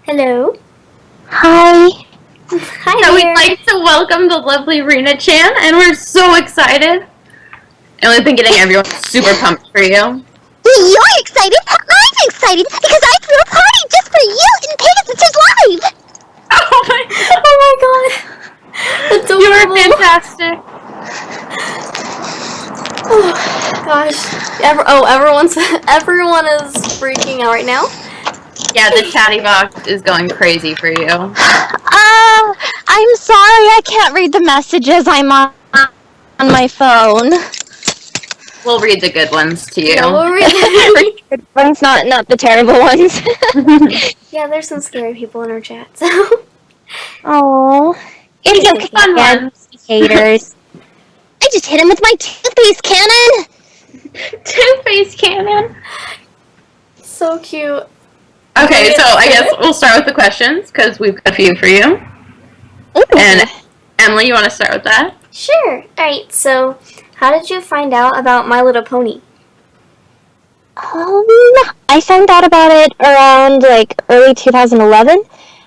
Hello. Hi. Hi So there. we'd like to welcome the lovely Rina-Chan, and we're so excited. And we've been getting everyone super pumped for you. You're excited? I'm excited because I threw a party just for you in Pegasisters Live! Oh my god. That's so You were horrible. fantastic. Oh gosh. Everyone is freaking out right now. Yeah, the chatty box is going crazy for you. I'm sorry I can't read the messages. I'm on my phone. We'll read the good ones to you. Yeah, we'll read The good ones, not the terrible ones. Yeah, there's some scary people in our chat, so. Oh, it's okay, Fun ones. haters. I just hit him with my toothpaste cannon. Two-faced cannon. So cute. Okay, so I guess we'll start with the questions, because we've got a few for you. Ooh. And Emily, you want to start with that? Sure. Alright, so how did you find out about My Little Pony? I found out about it around early 2011,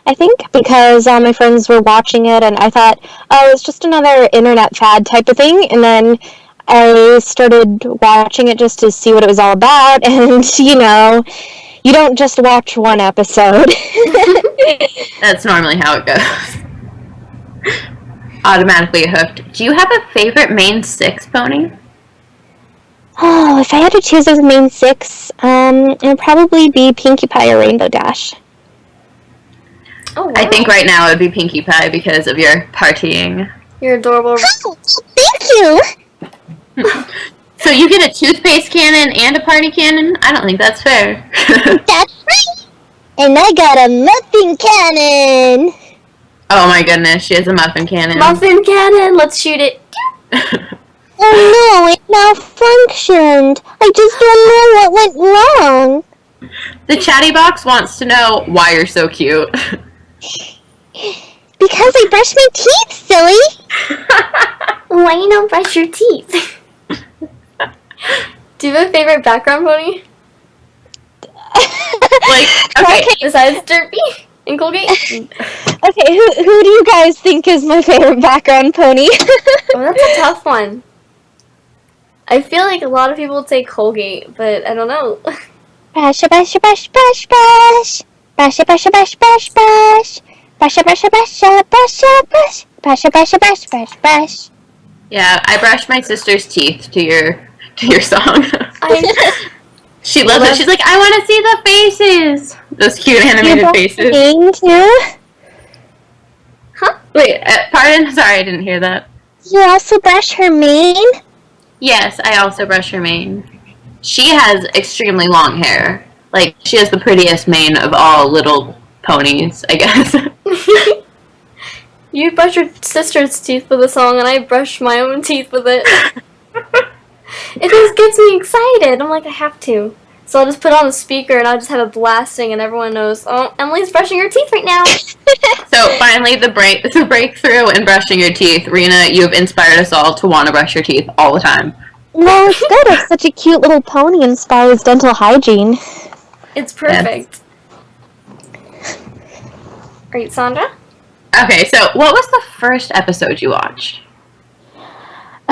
I think, because all my friends were watching it, and I thought, oh, it's just another internet fad type of thing, and then I started watching it just to see what it was all about, and, you don't just watch one episode. That's normally how it goes. Automatically hooked. Do you have a favorite main six pony? Oh, if I had to choose as main six, it would probably be Pinkie Pie or Rainbow Dash. Oh, wow. I think right now it would be Pinkie Pie because of your partying. You're adorable. Oh, thank you! So you get a toothpaste cannon and a party cannon? I don't think that's fair. That's right! And I got a muffin cannon! Oh my goodness, she has a muffin cannon. Muffin cannon, let's shoot it. Oh no, it malfunctioned! I just don't know what went wrong! The chatty box wants to know why you're so cute. Because I brushed my teeth, silly! Why you don't brush your teeth? Do you have a favorite background pony? Okay. Besides Derpy and Colgate? Okay, who do you guys think is my favorite background pony? Oh, that's a tough one. I feel like a lot of people would say Colgate, but I don't know. Bash, bash, bash, bash, bash! Bash, bash, bash, bash, bash! Bash, bash, bash, bash, bash! Bash, bash, bash, bash, bash! Yeah, I brushed my sister's teeth to your song. She loves it. She's like, I want to see the faces. Those cute animated faces. You too? Huh? Wait, pardon? Sorry, I didn't hear that. You also brush her mane? Yes, I also brush her mane. She has extremely long hair. Like, she has the prettiest mane of all little ponies, I guess. You brush your sister's teeth with a song, and I brush my own teeth with it. It just gets me excited. I'm like, I have to. So I'll just put on the speaker, and I'll just have it blasting, and everyone knows, oh, Emily's brushing her teeth right now. So finally, the breakthrough in brushing your teeth. Rena, you've inspired us all to want to brush your teeth all the time. No, it's good if such a cute little pony inspires dental hygiene. It's perfect. Right, Sondra? Okay, so what was the first episode you watched?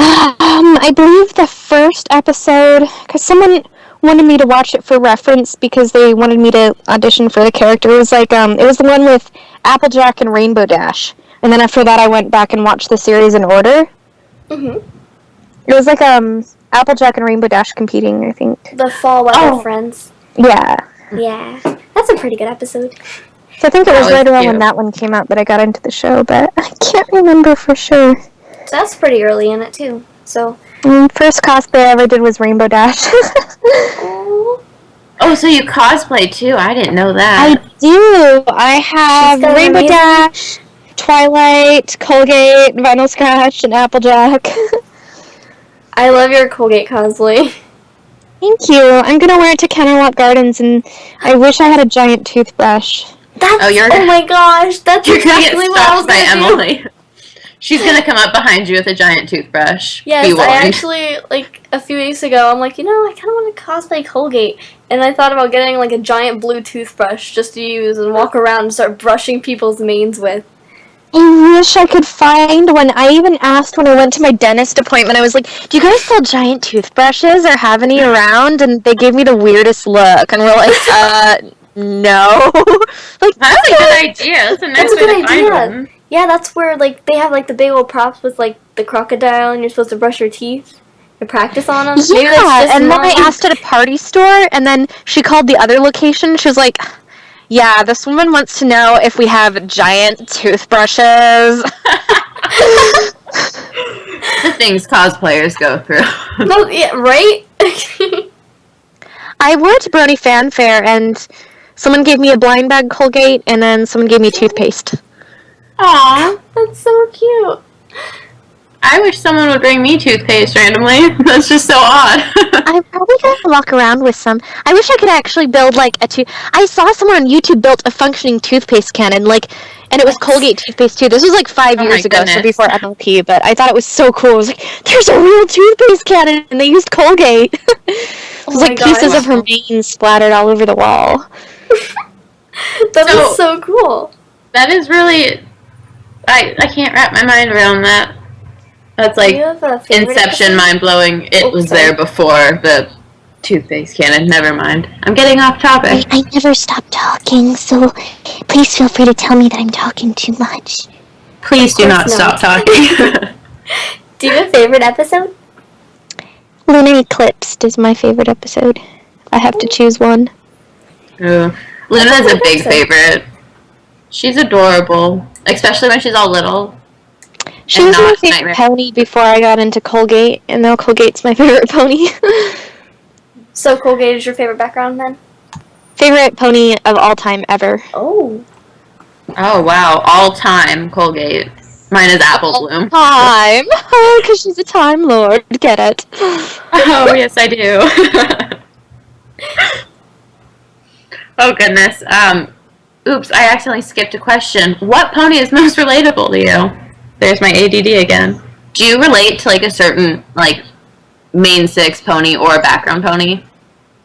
I believe the first episode, because someone wanted me to watch it for reference because they wanted me to audition for the character. It was it was the one with Applejack and Rainbow Dash. And then after that I went back and watched the series in order. Mm-hmm. It was Applejack and Rainbow Dash competing, I think. The Fall Weather Friends. Yeah. Yeah. That's a pretty good episode. So I think it was was right around cute. when that one came out that I got into the show, but I can't remember for sure. So that's pretty early in it, too. So. First cosplay I ever did was Rainbow Dash. Oh. Oh, so you cosplay too? I didn't know that. I do. I have She's got Rainbow amazing- Dash, Twilight, Colgate, Vinyl Scratch, and Applejack. I love your Colgate cosplay. Thank you. I'm gonna wear it to Canterlot Gardens, and I wish I had a giant toothbrush. That's, you're- oh my gosh, that's You're gonna exactly get what I was stopped by gonna do. Emily. She's gonna come up behind you with a giant toothbrush. Be Yes, I warned. actually, a few weeks ago, I'm like, I kind of want to cosplay Colgate. and I thought about getting like a giant blue toothbrush just to use and walk around and start brushing people's manes with. I wish I could find one. I even asked when I went to my dentist appointment, I was like, do you guys sell giant toothbrushes or have any around? And they gave me the weirdest look. And we're like, no. Like, that's a good idea. That's a nice way to find one. Yeah, that's where, like, they have, like, the big old props with, like, the crocodile and you're supposed to brush your teeth and practice on them. Yeah, and then I asked at a party store, and then she called the other location. She was like, yeah, this woman wants to know if we have giant toothbrushes. The things cosplayers go through. Well, yeah, right? I went to Brony Fan Fair, and someone gave me a blind bag Colgate, and then someone gave me toothpaste. Aww. That's so cute. I wish someone would bring me toothpaste randomly. That's just so odd. I'm probably gonna walk around with some. I wish I could actually build like I saw someone on YouTube built a functioning toothpaste cannon, and it was Colgate toothpaste too. This was like 5 years ago, so before MLP. But I thought it was so cool. I was like, "There's a real toothpaste cannon," and they used Colgate. It was like pieces of her mane splattered all over the wall. That is so cool. That is really. I can't wrap my mind around that. That's like Inception, mind-blowing. It was there before the toothpaste cannon. Never mind. I'm getting off topic. I never stop talking, so please feel free to tell me that I'm talking too much. Please do not stop talking. Do you have a favorite episode? Lunar Eclipsed is my favorite episode. I have to choose one. Ooh. Luna's a big favorite. She's adorable, especially when she's all little. She was my favorite pony before I got into Colgate, and now Colgate's my favorite pony. So Colgate is your favorite background then? Favorite pony of all time ever. Oh. Oh, wow. All time Colgate. Mine is Apple Bloom. Time. Oh, because she's a Time Lord. Get it. Oh, yes, I do. Oh, goodness. Oops, I accidentally skipped a question. What pony is most relatable to you? There's my ADD again. Do you relate to, like, a certain, like, main six pony or background pony?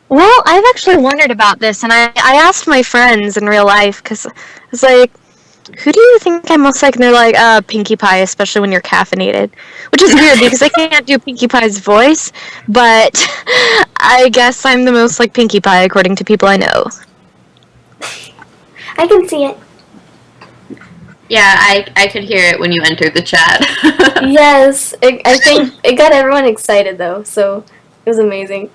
Well, I've actually wondered about this, and I asked my friends in real life, because I was like, who do you think I'm most like? And they're like, Pinkie Pie, especially when you're caffeinated. Which is weird, because I can't do Pinkie Pie's voice, but I guess I'm the most like Pinkie Pie, according to people I know. I can see it. Yeah, I could hear it when you entered the chat. Yes, I think it got everyone excited though, so it was amazing.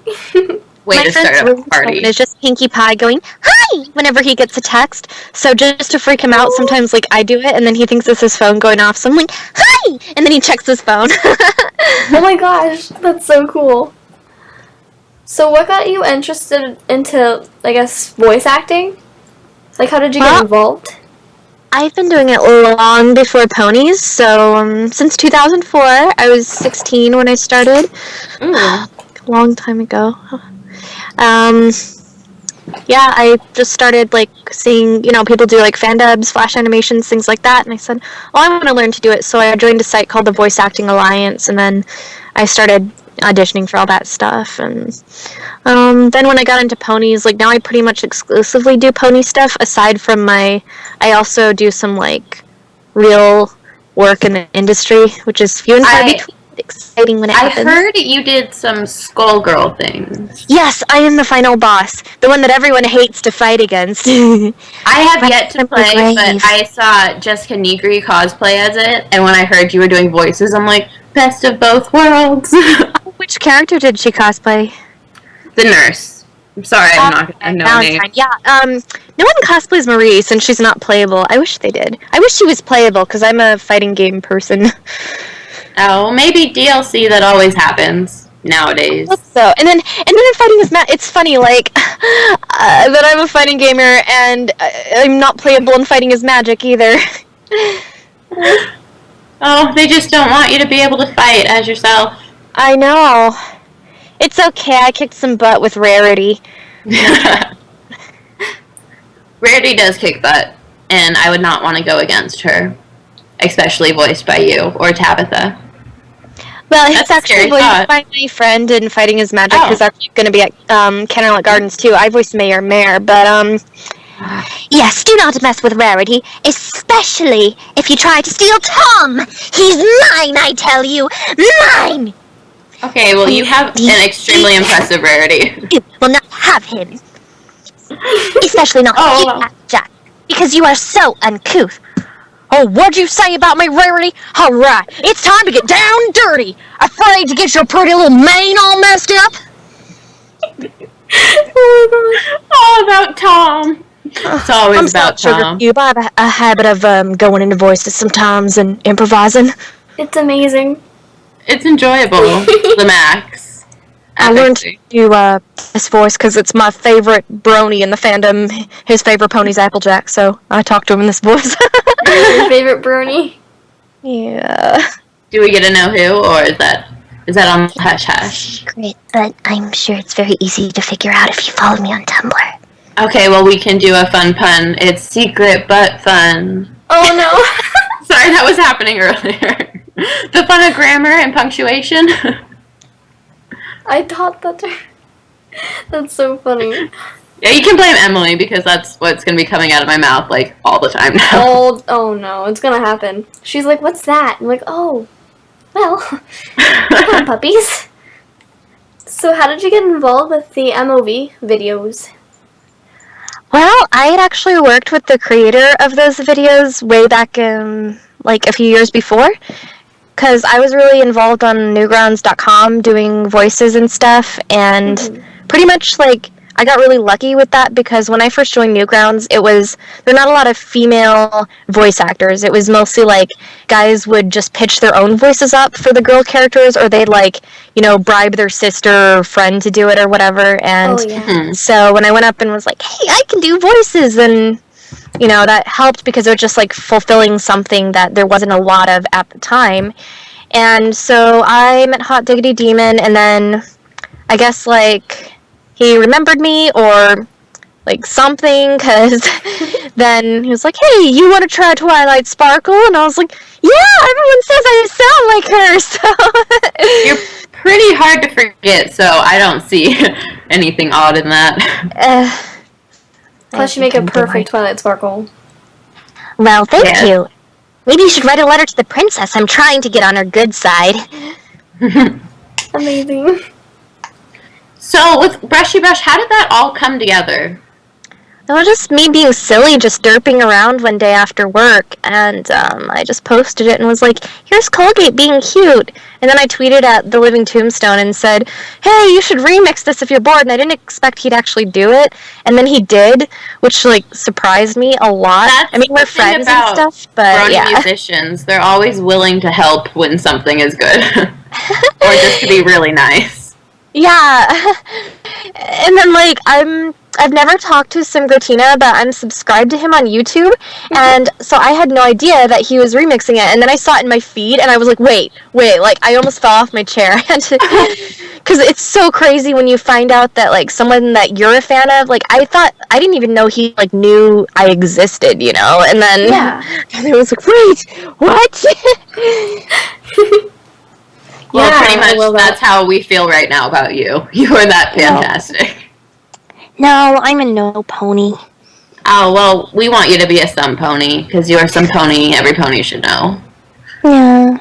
Way to start a party. It's just Pinkie Pie going, hi, whenever he gets a text. So just to freak him out, sometimes like I do it, and then he thinks it's his phone going off, so I'm like, hi, and then he checks his phone. Oh my gosh, that's so cool. So what got you interested into, I guess, voice acting? Like, how did you get involved? I've been doing it long before ponies, so since 2004. I was 16 when I started. A long time ago. Yeah, I just started like seeing, people do like fan dubs, flash animations, things like that, and I said, well, I want to learn to do it, so I joined a site called the Voice Acting Alliance, and then I started auditioning for all that stuff, and then when I got into ponies, like now I pretty much exclusively do pony stuff, aside from I also do some like real work in the industry, which is few and far between. Exciting when it happens. I heard you did some Skullgirl things. Yes, I am the final boss, the one that everyone hates to fight against. I have yet to play, but I saw Jessica Negri cosplay as it, and when I heard you were doing voices, I'm like, best of both worlds. Which character did she cosplay? The nurse. I'm sorry, I'm not gonna know her name. Yeah, no one cosplays Marie since she's not playable. I wish they did. I wish she was playable, because I'm a fighting game person. Oh, maybe DLC that always happens nowadays. I hope so. And then I'm fighting as it's funny, like, that I'm a fighting gamer, and I'm not playable in fighting as magic, either. Oh, they just don't want you to be able to fight as yourself. I know. It's okay, I kicked some butt with Rarity. Rarity does kick butt, and I would not want to go against her. Especially voiced by you, or Tabitha. Well, That's it's a actually scary voiced thought. by my friend in Fighting His Magic, Oh. who's actually going to be at Kenilworth Gardens too. I voiced Mayor Mare, but yes, do not mess with Rarity, especially if you try to steal Tom. He's mine, I tell you, mine. Okay, well, you have an extremely impressive Rarity. You will not have him, especially not you, Jack, because you are so uncouth. Oh, what'd you say about me, Rarity? All right, it's time to get down dirty. Afraid to get your pretty little mane all messed up? All about Tom. It's always about Tom. Sugar Cube. I have a habit of going into voices sometimes and improvising. It's amazing. It's enjoyable. The max. I learned to do this voice because it's my favorite Brony in the fandom. His favorite pony's Applejack, so I talk to him in this voice. Your favorite Brony? Yeah. Do we get to know who, or is that on hush hush? Great, but I'm sure it's very easy to figure out if you follow me on Tumblr. Okay, well, we can do a fun pun. It's secret but fun. Oh no. Sorry, that was happening earlier. The fun of grammar and punctuation. I thought that. That's so funny. Yeah, you can blame Emily because that's what's going to be coming out of my mouth like all the time now. Oh no, it's gonna happen. She's like, "What's that?" I'm like, "Oh, well, come on, puppies." So, how did you get involved with the MOV videos? Well, I had actually worked with the creator of those videos way back like a few years before, because I was really involved on Newgrounds.com doing voices and stuff, and pretty much like I got really lucky with that because when I first joined Newgrounds, there were not a lot of female voice actors. It was mostly like guys would just pitch their own voices up for the girl characters, or they'd like, bribe their sister or friend to do it or whatever. And so when I went up and was like, hey, I can do voices, and that helped because it was just like fulfilling something that there wasn't a lot of at the time. And so I met Hot Diggity Demon, and then I guess like he remembered me or like something, because then he was like, hey, you want to try Twilight Sparkle? And I was like, yeah, everyone says I sound like her. So You're pretty hard to forget, so I don't see anything odd in that. Plus, you make a perfect Twilight Sparkle. Well, thank you. Maybe you should write a letter to the princess. I'm trying to get on her good side. Amazing. So, with Brushy Brush, how did that all come together? It was just me being silly, just derping around one day after work, and I just posted it and was like, here's Colgate being cute. And then I tweeted at The Living Tombstone and said, hey, you should remix this if you're bored, and I didn't expect he'd actually do it. And then he did, which, like, surprised me a lot. That's I mean, we're friends and stuff, but Brony yeah. musicians, they're always willing to help when something is good. Or just to be really nice. Yeah. And then, like, I've never talked to Simgratina, but I'm subscribed to him on YouTube, and so I had no idea that he was remixing it, and then I saw it in my feed, and I was like, wait, like, I almost fell off my chair. Because it's so crazy when you find out that, like, someone that you're a fan of, like, I didn't even know he, like, knew I existed, and then I was like, wait, what? Well, pretty much that's how we feel right now about you. You are that fantastic. No, I'm a no pony. Oh, well, we want you to be a some pony, because you are some pony every pony should know. Yeah.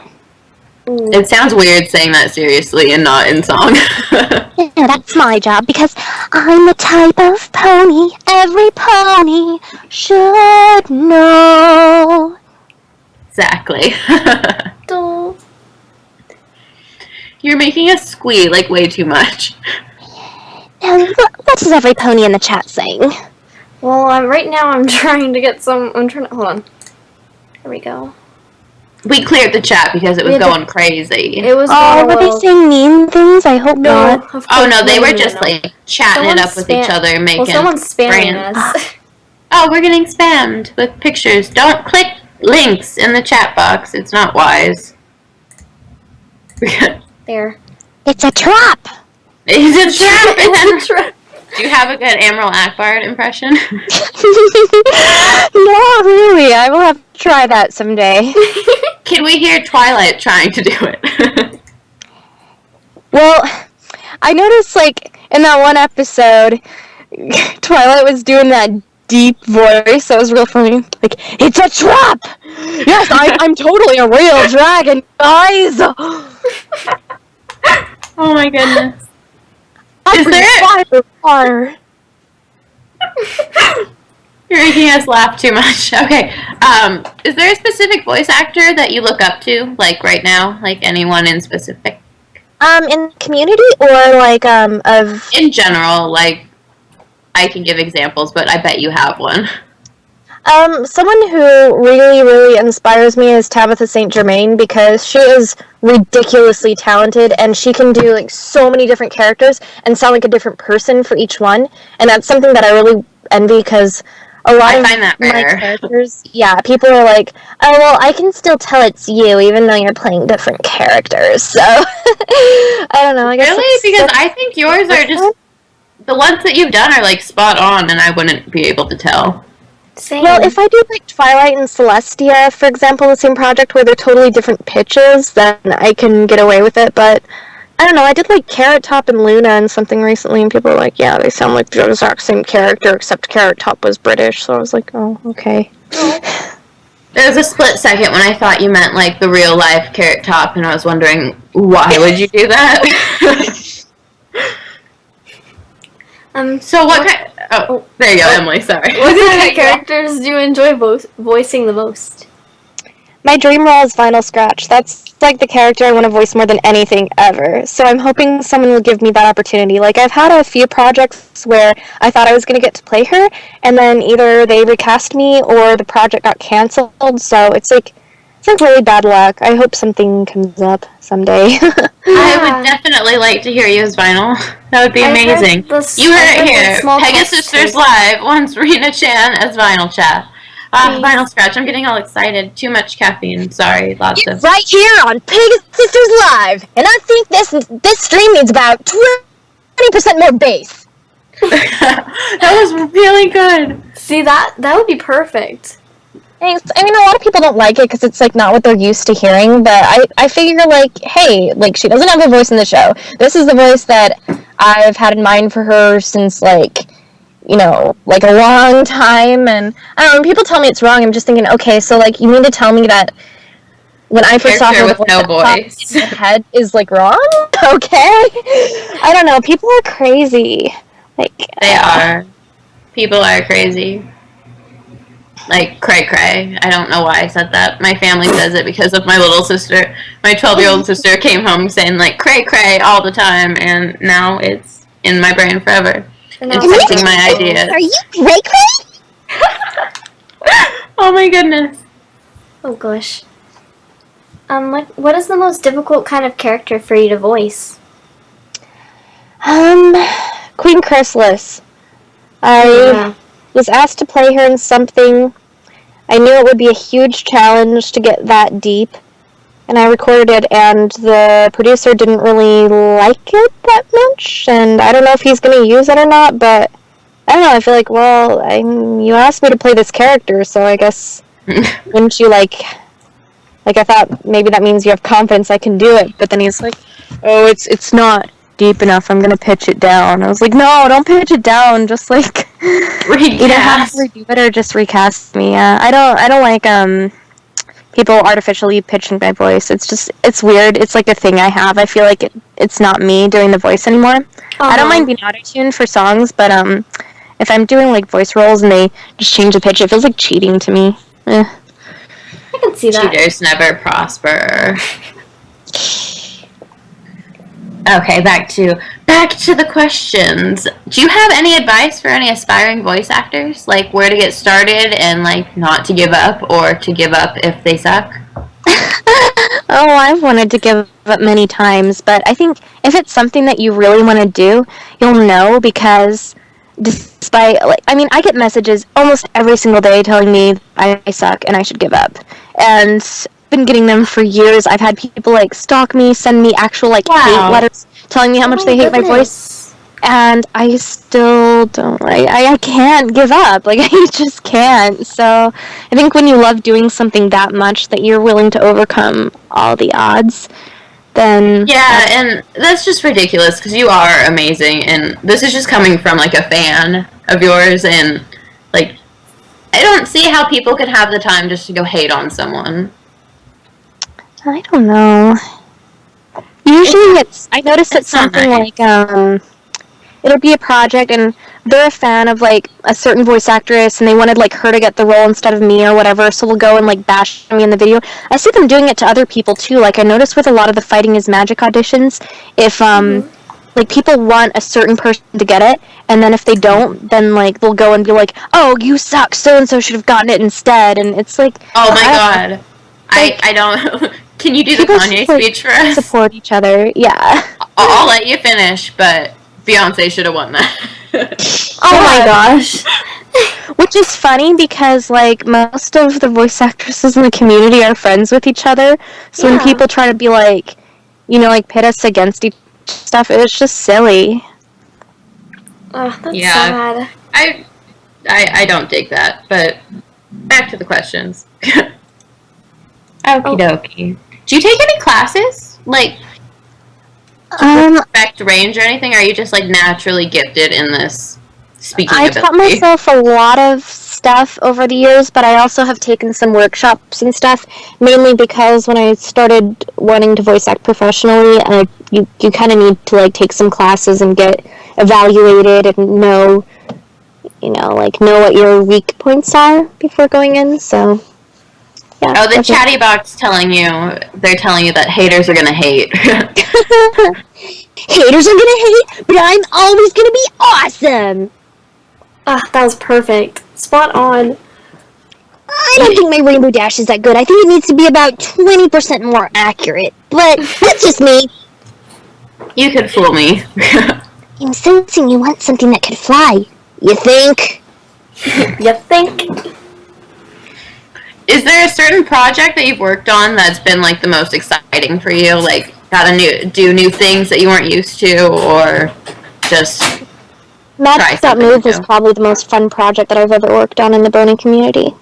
It sounds weird saying that seriously and not in song. Yeah, that's my job, because I'm the type of pony every pony should know. Exactly. Duh. You're making us squeal, like, way too much. Now, what is every pony in the chat saying? Well, right now I'm trying to get some. Hold on. There we go. We cleared the chat because it was going crazy. It was. Were they saying mean things? I hope not. Oh no, they were just like chatting it up with each other, making. Well, someone's spamming us. Oh, we're getting spammed with pictures. Don't click links in the chat box. It's not wise. There. It's a trap. It's a trap. It's a trap. Do you have a good Admiral Akbar impression? Not really. I will have to try that someday. Can we hear Twilight trying to do it? Well, I noticed, like, in that one episode, Twilight was doing that deep voice that was real funny. Like, it's a trap! Yes, I'm totally a real dragon, guys! Oh my goodness. Is there fire? You're making us laugh too much. Okay. Is there a specific voice actor that you look up to, like, right now? Like, anyone in specific? In Community or, like, of... In general, like, I can give examples, but I bet you have one. Someone who really, really inspires me is Tabitha St. Germain, because she is ridiculously talented, and she can do, like, so many different characters and sound like a different person for each one, and that's something that I really envy, because a lot of my characters, people are like, oh, well, I can still tell it's you, even though you're playing different characters, so, I don't know, I guess. Really? Because I think yours are just, the ones that you've done are, like, spot on, and I wouldn't be able to tell. Same. Well, if I do, like, Twilight and Celestia, for example, the same project where they're totally different pitches, then I can get away with it, but I don't know, I did, like, Carrot Top and Luna and something recently, and people were like, yeah, they sound like the exact same character, except Carrot Top was British, so I was like, oh, okay. There was a split second when I thought you meant, like, the real-life Carrot Top, and I was wondering, why would you do that? So what kind... Oh, there you go, Emily, sorry. What kind of characters do you enjoy voicing the most? My dream role is Vinyl Scratch. That's, like, the character I want to voice more than anything ever. So I'm hoping someone will give me that opportunity. Like, I've had a few projects where I thought I was going to get to play her, and then either they recast me or the project got canceled, so it's like really bad luck. I hope something comes up someday. I would definitely like to hear you as Vinyl. That would be amazing. You heard it here. Pegasisters Live wants Rina-Chan as Vinyl Chat. Vinyl Scratch. I'm getting all excited. Too much caffeine. Sorry. Lots of... Right here on Pegasisters Live. And I think this stream needs about 20% more bass. That was really good. See, that would be perfect. Thanks. I mean, a lot of people don't like it because it's, like, not what they're used to hearing, but I figure, like, hey, like, she doesn't have a voice in the show. This is the voice that I've had in mind for her since, like, you know, like, a long time, and I don't know, when people tell me it's wrong, I'm just thinking, okay, so, like, you mean to tell me that when I first saw her with no voice in my head is, like, wrong? Okay. I don't know, people are crazy. Like, they are. People are crazy. Like, cray-cray. I don't know why I said that. My family says it because of my little sister. My 12-year-old sister came home saying, like, cray-cray all the time, and now it's in my brain forever. Infecting my ideas. Are you cray-cray? Oh my goodness. Oh gosh. Like, what is the most difficult kind of character for you to voice? Queen Chrysalis. I was asked to play her in something. I knew it would be a huge challenge to get that deep, and I recorded it, and the producer didn't really like it that much, and I don't know if he's going to use it or not, but I don't know, I feel like, well, you asked me to play this character, so I guess, wouldn't you, like, I thought maybe that means you have confidence I can do it, but then he's like, oh, it's not deep enough, I'm gonna pitch it down. I was like, no, don't pitch it down, just, like, either have to redo it or just recast me. I don't like, people artificially pitching my voice. It's weird. It's, like, a thing I have. I feel like it's not me doing the voice anymore. I don't mind being auto-tuned for songs, but, if I'm doing, like, voice roles and they just change the pitch, it feels like cheating to me. I can see that. Cheaters never prosper. Okay, back to the questions. Do you have any advice for any aspiring voice actors? Like, where to get started and, like, not to give up or to give up if they suck? Oh, I've wanted to give up many times, but I think if it's something that you really want to do, you'll know, because despite, like, I mean, I get messages almost every single day telling me I suck and I should give up. And been getting them for years. I've had people, like, stalk me, send me actual, like, hate letters telling me how much they hate my voice, and I still don't, I can't give up, like, I just can't. So I think when you love doing something that much that you're willing to overcome all the odds, then... Yeah, and that's just ridiculous, because you are amazing, and this is just coming from, like, a fan of yours, and, like, I don't see how people could have the time just to go hate on someone. I don't know. Usually I notice it's something right. like, it'll be a project, and they're a fan of, like, a certain voice actress, and they wanted, like, her to get the role instead of me or whatever, so they'll go and, like, bash me in the video. I see them doing it to other people, too. Like, I noticed with a lot of the Fighting is Magic auditions, if, like, people want a certain person to get it, and then if they don't, then, like, they'll go and be like, oh, you suck, so-and-so should have gotten it instead, and it's like... Oh my god. Like, I don't... Can you do the Kanye speech for us? Support each other, yeah. I'll let you finish, but Beyonce should have won that. Oh my gosh. Which is funny because, like, most of the voice actresses in the community are friends with each other, so when people try to be like, you know, like, pit us against each stuff, it's just silly. Oh, that's sad. I don't dig that, but back to the questions. Okie dokie. Do you take any classes? Like, to perfect range or anything? Or are you just, like, naturally gifted in this speaking ability? I taught myself a lot of stuff over the years, but I also have taken some workshops and stuff, mainly because when I started wanting to voice act professionally, you kind of need to, like, take some classes and get evaluated and know what your weak points are before going in, so... Yeah, oh, the chatty box they're telling you that haters are gonna hate. Haters are gonna hate, but I'm always gonna be awesome! Ah, that was perfect. Spot on. I don't think my Rainbow Dash is that good. I think it needs to be about 20% more accurate, but that's just me. You could fool me. I'm sensing you want something that could fly. You think? You think? Is there a certain project that you've worked on that's been, like, the most exciting for you? Like, do new things that you weren't used to, or just Magic.move was probably the most fun project that I've ever worked on in the Brony community.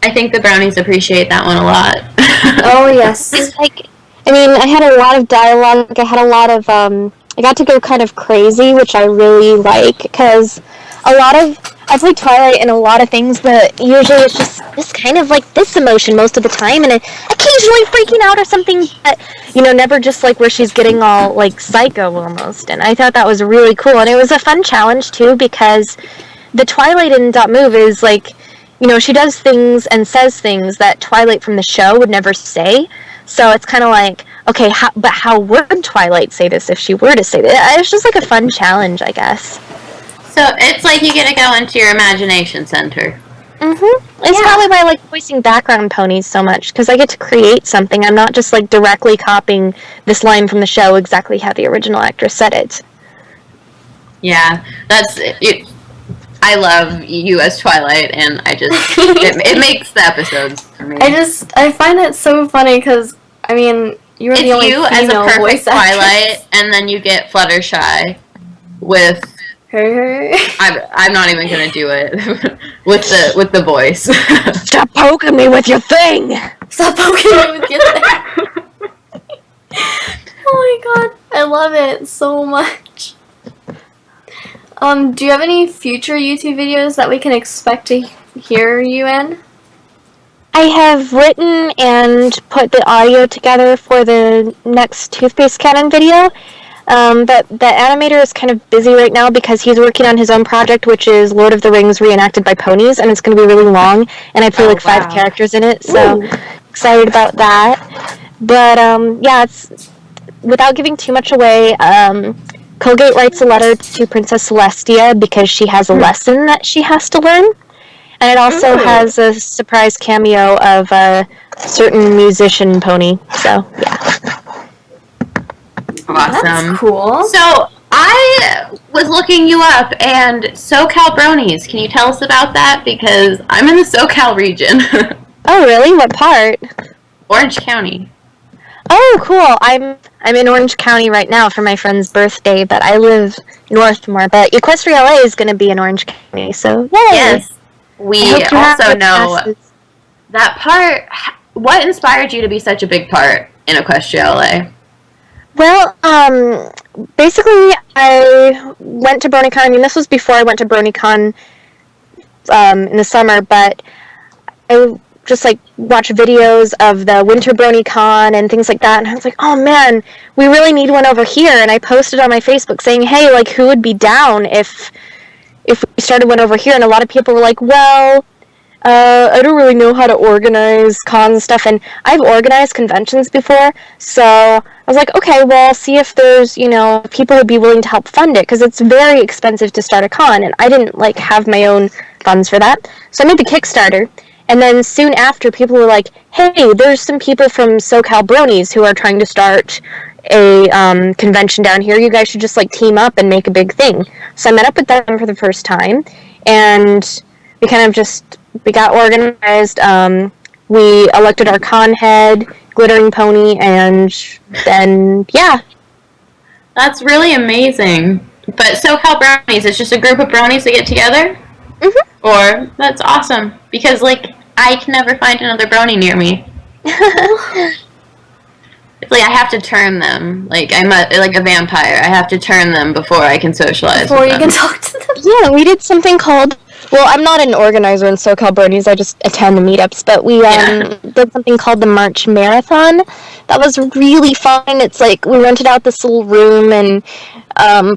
I think the brownies appreciate that one a lot. Oh, yes. I had a lot of dialogue. I had a lot of, I got to go kind of crazy, which I really like, because I play Twilight in a lot of things, but usually it's just this kind of, like, this emotion most of the time, and occasionally freaking out or something, but, never just, like, where she's getting all, like, psycho almost, and I thought that was really cool, and it was a fun challenge, too, because the Twilight in .move is, like, she does things and says things that Twilight from the show would never say, so it's kind of like, okay, how would Twilight say this if she were to say this? It's just, like, a fun challenge, I guess. So it's like you get to go into your imagination center. It's probably why I like voicing background ponies so much, because I get to create something. I'm not just, like, directly copying this line from the show exactly how the original actress said it. Yeah, that's it. I love you as Twilight, and I just it makes the episodes for me. I find it so funny because you're the only female as a perfect voice Twilight, and then you get Fluttershy with. I'm not even gonna do it with the voice. Stop poking me with your thing! Stop poking me with your thing! Oh my god, I love it so much. Do you have any future YouTube videos that we can expect to hear you in? I have written and put the audio together for the next Toothpaste Cannon video. But the animator is kind of busy right now because he's working on his own project, which is Lord of the Rings reenacted by ponies, and it's going to be really long, and I play 5 characters in it, so excited about that. But, it's, without giving too much away, Colgate writes a letter to Princess Celestia because she has a lesson that she has to learn, and it also has a surprise cameo of a certain musician pony, so, yeah. Awesome. That's cool. So, I was looking you up, and SoCal Bronies, can you tell us about that? Because I'm in the SoCal region. Oh, really? What part? Orange County. Oh, cool. I'm in Orange County right now for my friend's birthday, but I live north more. But Equestria LA is going to be in Orange County, so yay! Yes. We also know that part. What inspired you to be such a big part in Equestria LA? Well, basically, I went to BronyCon. I mean, this was before I went to BronyCon in the summer, but I just, like, watch videos of the Winter BronyCon and things like that, and I was like, oh, man, we really need one over here, and I posted on my Facebook saying, hey, like, who would be down if we started one over here? And a lot of people were like, well, I don't really know how to organize cons and stuff, and I've organized conventions before, so I was like, okay, well, I'll see if there's, people who'd be willing to help fund it, because it's very expensive to start a con, and I didn't, like, have my own funds for that, so I made the Kickstarter, and then soon after, people were like, hey, there's some people from SoCal Bronies who are trying to start a convention down here. You guys should just, like, team up and make a big thing. So I met up with them for the first time, and we kind of we got organized. We elected our con head, Glittering Pony, and then, yeah. That's really amazing. But SoCal Brownies, it's just a group of brownies that get together? Mm-hmm. Or, that's awesome. Because, like, I can never find another brony near me. It's like I have to turn them. Like, I'm like a vampire. I have to turn them before I can socialize Before with you them. can talk to them. Yeah, we did something called... Well, I'm not an organizer in SoCal Bronies, I just attend the meetups, but we did something called the March Marathon. That was really fun. It's like, we rented out this little room and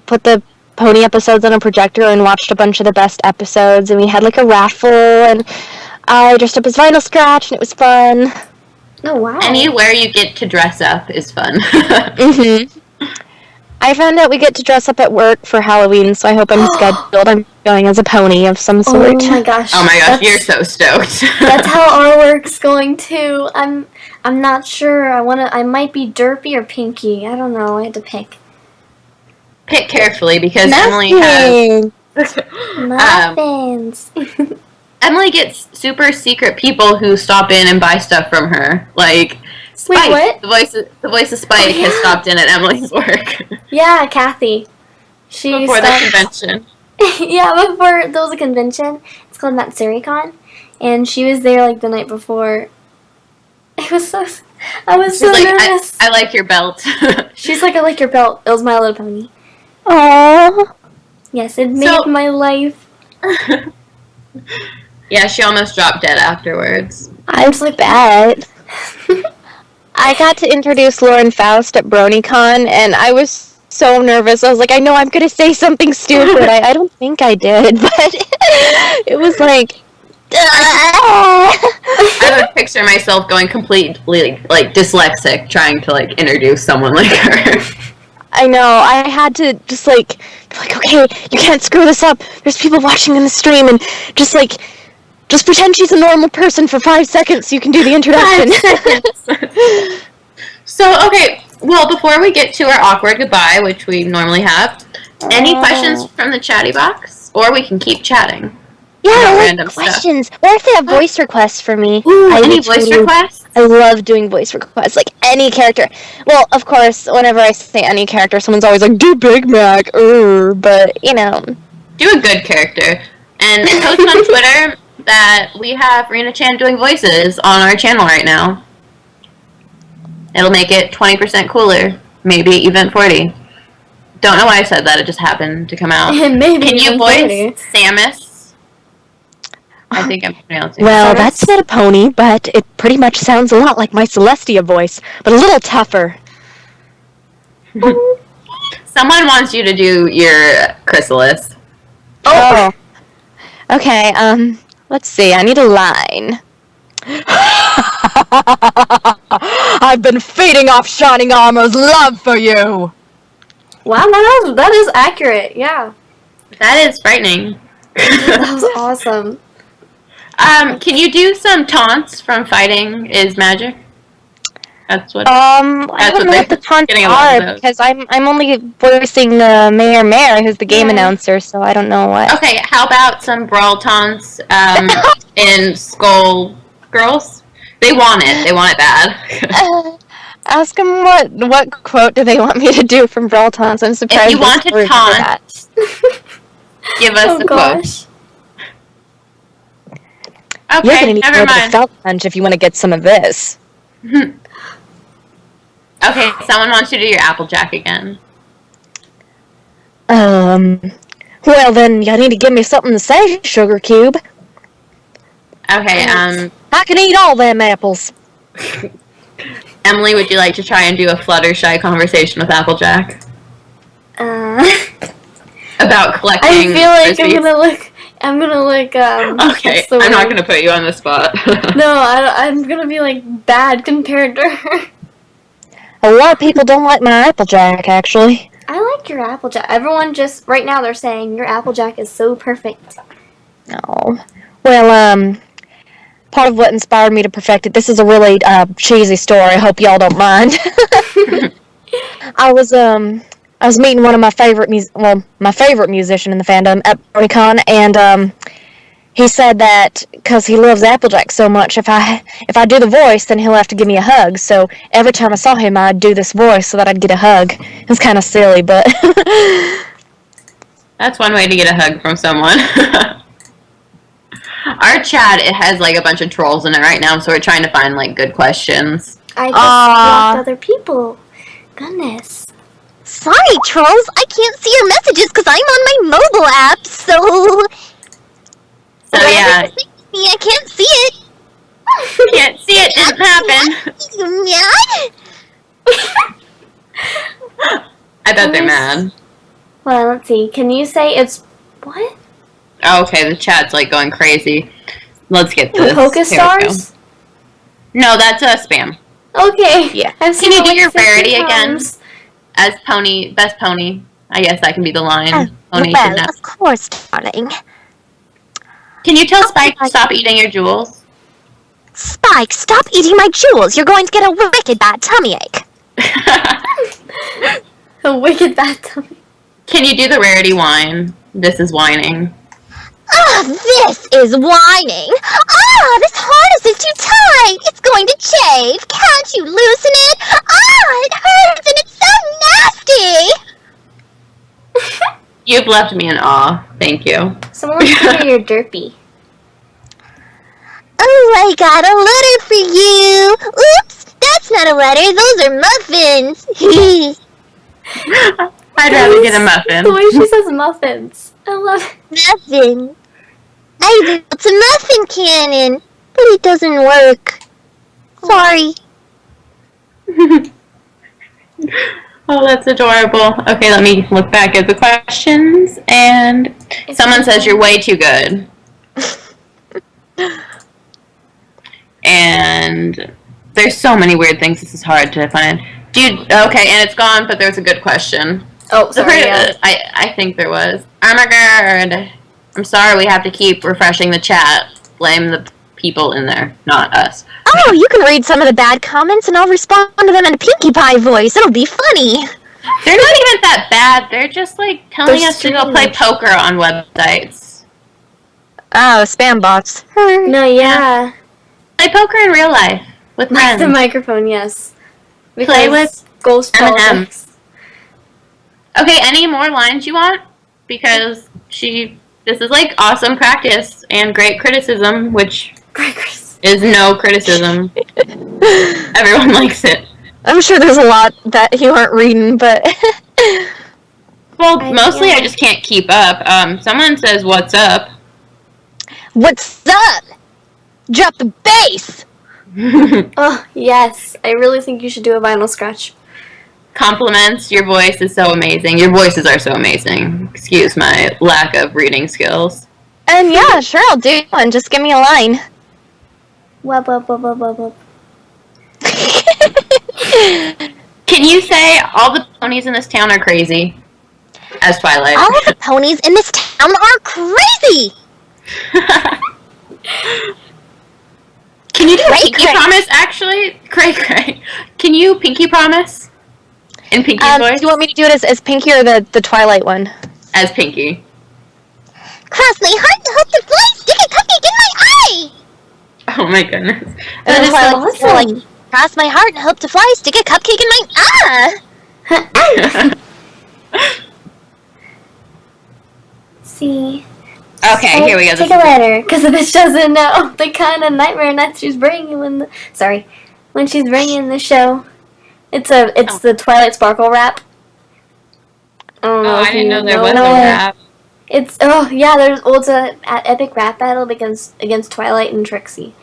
put the pony episodes on a projector and watched a bunch of the best episodes, and we had, like, a raffle, and I dressed up as Vinyl Scratch, and it was fun. Oh, wow. Anywhere you get to dress up is fun. Mm-hmm. I found out we get to dress up at work for Halloween, so I hope I'm scheduled. I'm going as a pony of some sort. Oh my gosh. Oh my gosh, you're so stoked. That's how our work's going too. I'm not sure. I might be Derpy or Pinky. I don't know. I had to pick. Pick carefully because Nothing. Emily has Muffins. Emily gets super secret people who stop in and buy stuff from her. Like Spike, what? the voice of Spike has stopped in at Emily's work. Yeah, Kathy. She Before the convention. Yeah, before there was a convention. It's called Matsuricon, and she was there like the night before. It was so. I was so like, nervous. I like your belt. She's like, I like your belt. It was My Little Pony. Aww. Yes, it made my life. Yeah, she almost dropped dead afterwards. I bet. I got to introduce Lauren Faust at BronyCon, and I was so nervous. I was like, I know I'm going to say something stupid. I don't think I did, but it was like... I would picture myself going completely, like, dyslexic, trying to, like, introduce someone like her. I know. I had to just, like, okay, you can't screw this up. There's people watching in the stream, and just pretend she's a normal person for 5 seconds so you can do the introduction. So, okay, well, before we get to our awkward goodbye, which we normally have, any questions from the chatty box? Or we can keep chatting. Yeah, Random questions. Or if they have voice requests for me. Ooh, any voice requests? I love doing voice requests, like any character. Well, of course, whenever I say any character, someone's always like, do Big Mac, but, Do a good character. And post on Twitter that we have Rina-Chan doing voices on our channel right now. It'll make it 20% cooler. Maybe even 40. Don't know why I said that, it just happened to come out. Maybe Can you voice 40. Samus? I think I'm pronouncing well, it. that's not a pony, but it pretty much sounds a lot like my Celestia voice, but a little tougher. Someone wants you to do your Chrysalis. Oh. Okay, let's see, I need a line. I've been feeding off Shining Armor's love for you! Wow, that is accurate. Yeah, That is frightening. that was awesome. Can you do some taunts from Fighting is Magic? That's what. I don't know what the taunts getting a lot of are, those. because I'm only voicing Mayor, who's the game announcer, so I don't know what. Okay, how about some brawl taunts in Skull Girls? They want it. They want it bad. Ask them what quote do they want me to do from Brawl Taunts. I'm surprised. If you want to they remember taunt, that. give us the quote. You're Okay, gonna need never more than a mind. felt punch if you want to get some of this. Okay, someone wants you to do your Applejack again. Well then, you need to give me something to say, Sugar Cube. Okay, I can eat all them apples. Emily, would you like to try and do a Fluttershy conversation with Applejack? About collecting I feel like Frisbees? I'm gonna look, Okay, I'm not gonna put you on the spot. No, I'm gonna be, like, bad compared to her. A lot of people don't like my Applejack, actually. I like your Applejack. Everyone just, right now they're saying your Applejack is so perfect. Oh. Well, part of what inspired me to perfect it, this is a really, cheesy story, I hope y'all don't mind. I was meeting one of my favorite musician in the fandom at Brony-Con, and, he said that because he loves Applejack so much, if I do the voice, then he'll have to give me a hug. So every time I saw him, I'd do this voice so that I'd get a hug. It was kind of silly, but That's one way to get a hug from someone. Our chat, it has like a bunch of trolls in it right now, so we're trying to find like good questions. I just blocked other people. Goodness. Sorry, trolls. I can't see your messages because I'm on my mobile app, so... So yeah. I can't see it. Can't see it, didn't happen. You mad? I bet they're mad. Well, let's see. Can you say it's... What? Oh, okay, the chat's like going crazy. Let's get this. Pegasisters? No, that's spam. Okay. Yeah. I've seen Can you it do your 50 rarity again? times. As Pony, best Pony. I guess that can be the line. Pony Well, kidnapped. of course, darling. Can you tell Spike to stop eating your jewels? Spike, stop eating my jewels. You're going to get a wicked bad tummy ache. A wicked bad tummy. Can you do the rarity whine? This is whining. This is whining. This harness is too tight. It's going to chafe. Can't you loosen it? It hurts and it's so nasty. You've left me in awe. Thank you. Someone wants to hear your derpy. Oh, I got a letter for you. Oops, that's not a letter. Those are muffins. I'd rather get a muffin. The way she says muffins. I love it. Muffin. I built a muffin cannon, but it doesn't work. Sorry. Oh, that's adorable. Okay, let me look back at the questions. And someone says you're way too good. And there's so many weird things. This is hard to find. Dude, okay, and it's gone, but there's a good question. Oh, sorry. Yeah. I think there was. Oh my god. I'm sorry we have to keep refreshing the chat. Blame the people in there, not us. Oh, you can read some of the bad comments and I'll respond to them in a Pinkie Pie voice. It'll be funny. They're not even that bad. They're just like telling us to go play poker on websites. oh, spam bots. No, yeah. Play poker in real life with Like friends. the microphone, yes. Play with ghost M&Ms. politics. Okay, any more lines you want? Because this is like awesome practice and great criticism, which Great, Chris. is no criticism. Everyone likes it. I'm sure there's a lot that you aren't reading, but... Well, mostly I just can't keep up. Someone says, "What's up?" What's up? Drop the bass. Oh, yes. I really think you should do a vinyl scratch. Compliments. Your voice is so amazing. Your voices are so amazing. Excuse my lack of reading skills. And yeah, sure, I'll do one. Just give me a line. Wub, wub, wub, wub, wub, wub. Can you say all the ponies in this town are crazy? As Twilight. All the ponies in this town are crazy. Can you do a Cray, pinky cray. promise, actually? Cray, cray. Can you pinky promise? In Pinky's voice? Do you want me to do it as Pinky or the Twilight one? As Pinky. Cross my heart and hope to fly. Stick a cupcake in my eye. Oh my goodness. And That is it's so Like, cross my heart and hope to fly. Stick a cupcake in my eye. See. Okay, here we go. Take a letter, because the bitch doesn't know the kind of nightmare nights she's bringing when she's bringing the show. It's the Twilight Sparkle rap. I don't know Oh, if I didn't you know there know was a it. rap. It's there's an epic rap battle against Twilight and Trixie.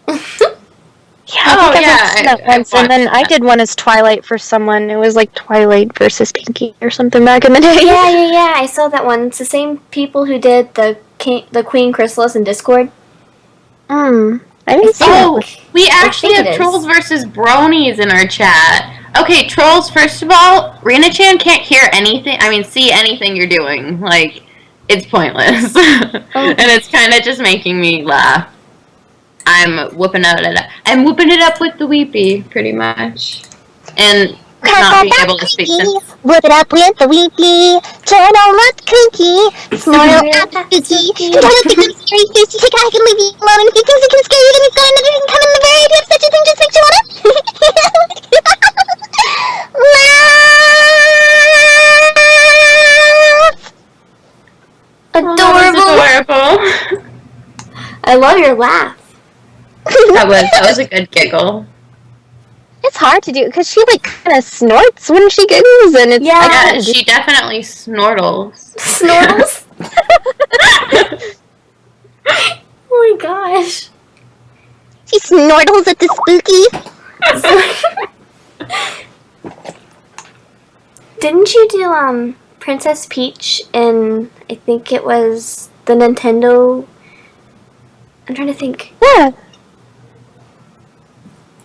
Yeah, I think I've seen that once, and then watched I that. did one as Twilight for someone. It was like Twilight versus Pinky or something back in the day. Yeah. I saw that one. It's the same people who did the Queen Chrysalis in Discord. I didn't see that Oh, one. we actually think have it trolls versus bronies in our chat. Okay, trolls, first of all, Rina-Chan can't hear anything, see anything you're doing. Like, it's pointless. And it's kind of just making me laugh. I'm whooping it up with the weepy, pretty much. And not being able to speak sense. Whip it up with the weekly. Channel look creaky. Snortle at the spooky. Control the thick scary juicy. Take I can leave you alone. And if you think you can scare you, then it's going to come in the variety of such a thing. Just makes you wanna laugh. Adorable. I love your laugh. That was a good giggle. It's hard to do because she like kind of snorts when she giggles, and it's Yeah, she definitely snortles. Snortles? Oh my gosh. She snortles at the spooky. Didn't you do Princess Peach in, I think it was the Nintendo? I'm trying to think.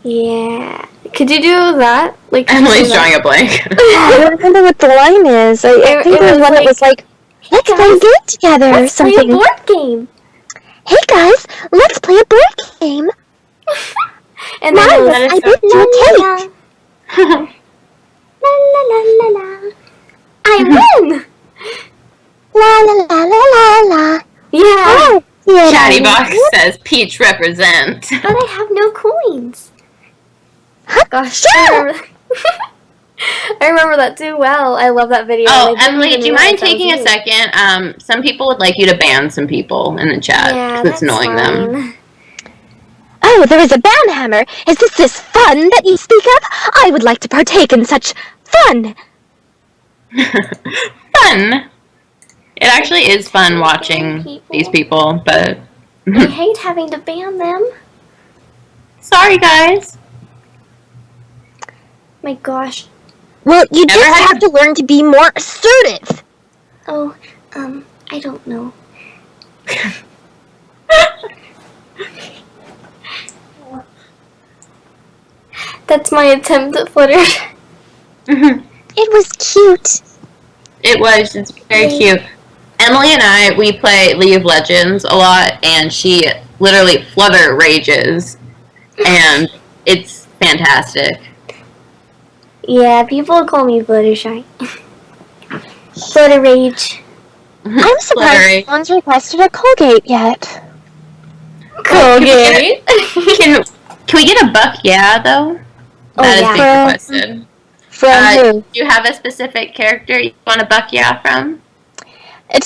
Yeah. Could you do that? Like Emily's drawing a blank. I don't remember what the line is. I think there was one that was like, "Let's play a game together" or Let's play something. a board game. Hey guys, let's play a board game. And then Mom, it I was bet you a cake. la la la la la. I win. La la la la la la. Yeah. Oh, yeah. Chattybox says Peach represent. But I have no coins. Gosh, I remember that too well. I love that video. Oh, I didn't Emily, even do you realize mind that was taking a you. second? Some people would like you to ban some people in the chat. Yeah, 'Cause it's that's annoying them. fine. Oh, there is a banhammer. Is this fun that you speak of? I would like to partake in such fun. Fun! It actually is fun watching these people, but... I hate having to ban them. Sorry, guys. My gosh. Well, you Never just had have to learn to be more assertive. Oh, I don't know. That's my attempt at Fluttershy. It was cute. It was. It's very cute. Emily and I, we play League of Legends a lot, and she literally flutter rages, and it's fantastic. Yeah, people call me Fluttershy. Flutter Rage. I'm surprised no one's requested a Colgate yet. Colgate. Can we get a buck? Yeah, though. That is being requested. From who? Do you have a specific character you want a buck? Yeah, from?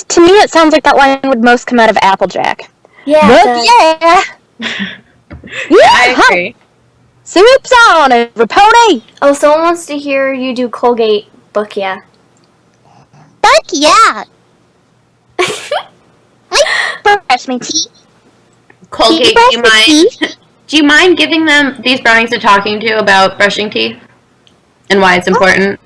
To me, it sounds like that line would most come out of Applejack. Yeah. But yeah, I agree. Soup's on over pony. Oh, someone wants to hear you do Colgate book, yeah. But yeah. I brush my teeth. Colgate, brush do you your mind? Do you mind giving them these brownies a talking to about brushing teeth and why it's important?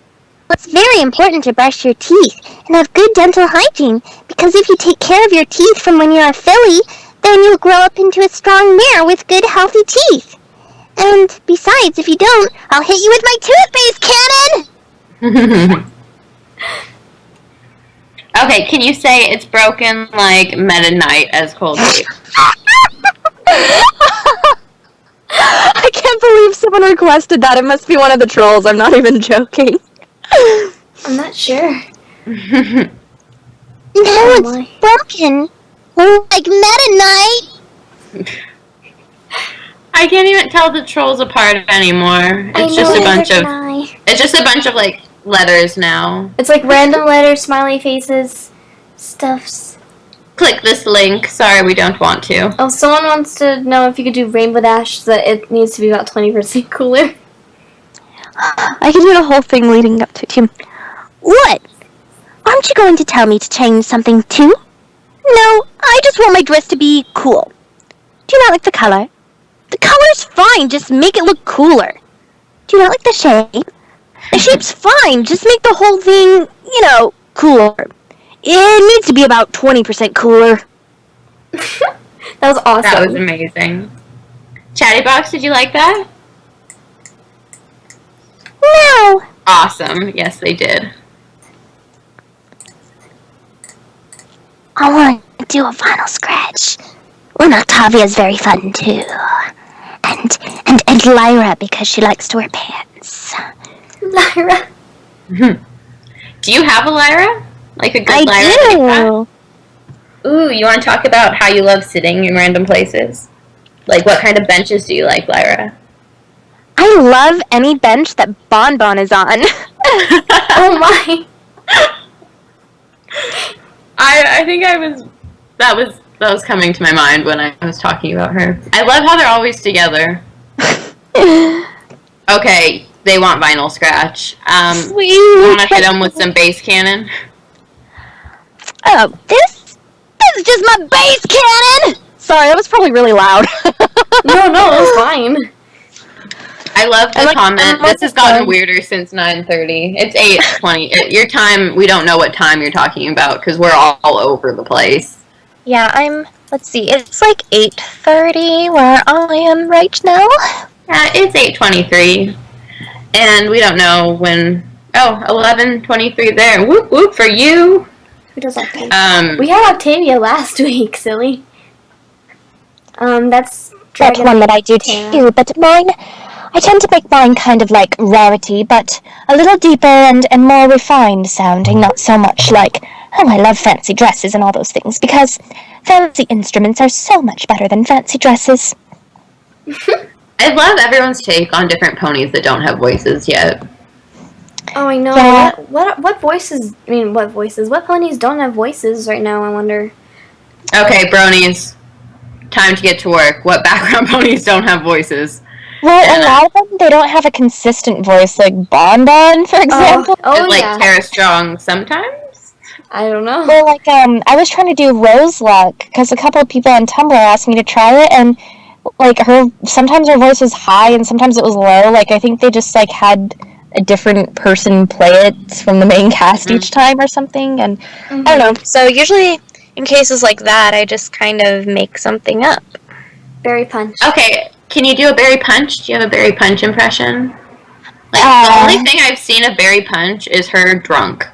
It's very important to brush your teeth and have good dental hygiene, because if you take care of your teeth from when you're a filly, then you'll grow up into a strong mare with good, healthy teeth. And besides, if you don't, I'll hit you with my toothpaste cannon! Okay, can you say it's broken like Meta Knight as Colgate? I can't believe someone requested that. It must be one of the trolls. I'm not even joking. I'm not sure. No, my. it's broken. Like Meta Knight. I can't even tell the trolls apart anymore. It's just a bunch of it's just a bunch of like letters now. It's like random letters, smiley faces, stuffs. Click this link. Sorry, we don't want to. Oh, someone wants to know if you could do Rainbow Dash, that it needs to be about 20% cooler. I could do the whole thing leading up to it, too. What? Aren't you going to tell me to change something too? No, I just want my dress to be cool. Do you not like the color? The color's fine, just make it look cooler. Do you not like the shape? The shape's fine, just make the whole thing, cooler. It needs to be about 20% cooler. That was awesome. That was amazing. Chattybox, did you like that? No. Awesome. Yes, they did. I want to do a final scratch. Well, Octavia's very fun too. And Lyra, because she likes to wear pants. Lyra. Do you have a Lyra? Like a good I Lyra? do. Ooh, you want to talk about how you love sitting in random places? Like, what kind of benches do you like, Lyra? I love any bench that Bonbon is on. Oh my. I think that was coming to my mind when I was talking about her. I love how they're always together. Okay, they want vinyl scratch. Sweet. You want to hit them with some bass cannon? Oh, this is just my bass cannon! Sorry, that was probably really loud. No, it was fine. I love the comment. This has gotten weirder since 9:30. It's 8:20. Your time, we don't know what time you're talking about because we're all over the place. Yeah, let's see, it's like 8:30 where I am right now. It's 8:23. And we don't know when... Oh, 11:23 there. Whoop whoop for you. Who does Octavia? We had Octavia last week, silly. That's one that I do too, but mine, I tend to make mine kind of like Rarity, but a little deeper and more refined sounding, not so much like, oh, I love fancy dresses and all those things, because fancy instruments are so much better than fancy dresses. I love everyone's take on different ponies that don't have voices yet. Oh, I know. Yeah. What voices? I mean, what voices? What ponies don't have voices right now? I wonder. Okay, bronies. Time to get to work. What background ponies don't have voices? Well, a lot of them, they don't have a consistent voice, like Bonbon, for example. Oh, like yeah. Tara Strong sometimes? I don't know. Well, like, I was trying to do Rose Luck, because a couple of people on Tumblr asked me to try it, and, like, sometimes her voice was high, and sometimes it was low. Like, I think they just, like, had a different person play it from the main cast each time or something, and I don't know. So usually, in cases like that, I just kind of make something up. Berry Punch. Okay, can you do a Berry Punch? Do you have a Berry Punch impression? Like, the only thing I've seen of Berry Punch is her drunk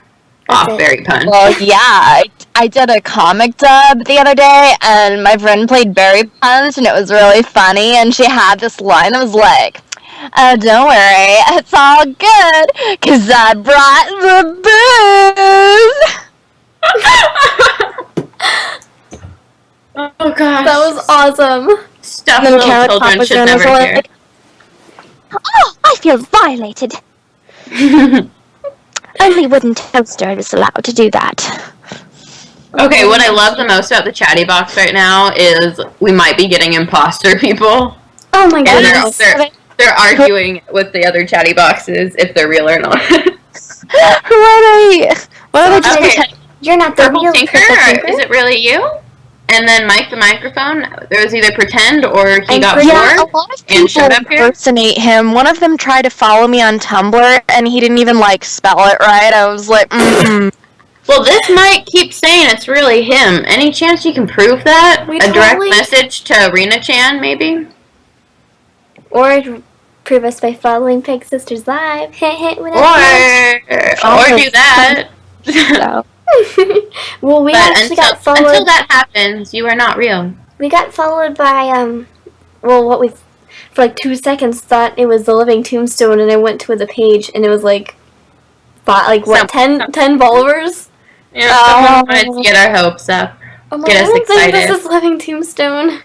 off Berry Punch. Well, yeah, I did a comic dub the other day, and my friend played Berry Punch, and it was really funny, and she had this line that was like, oh, don't worry, it's all good, 'cause I brought the booze. Oh gosh. That was awesome. Stuff little children should never hear. Like, oh, I feel violated. Only wooden toaster is allowed to do that. Okay, what I love the most about the chatty box right now is we might be getting imposter people. Oh my And goodness. they're arguing with the other chatty boxes if they're real or not. Who are they? What are they Okay. just You're not the Purple real Tinker, Purple or Tinker? is it really you? And then Mike the microphone, there was either pretend or he got Yeah, a bored lot of and people showed up here. impersonate him. One of them tried to follow me on Tumblr, and he didn't even, like, spell it right. I was like, Well, this mic keeps saying it's really him. Any chance you can prove that? We A direct totally- message to Rina-Chan, maybe? Or prove us by following Pegasisters Live. Or do that. So. Well, we But actually got followed. until that happens, you are not real. We got followed by what we for like 2 seconds thought it was the Living Tombstone, and I went to the page and it was like, what, 10 followers? You know, someone wanted to get our hopes up. I'm Get like, I us don't think excited. this is Living Tombstone.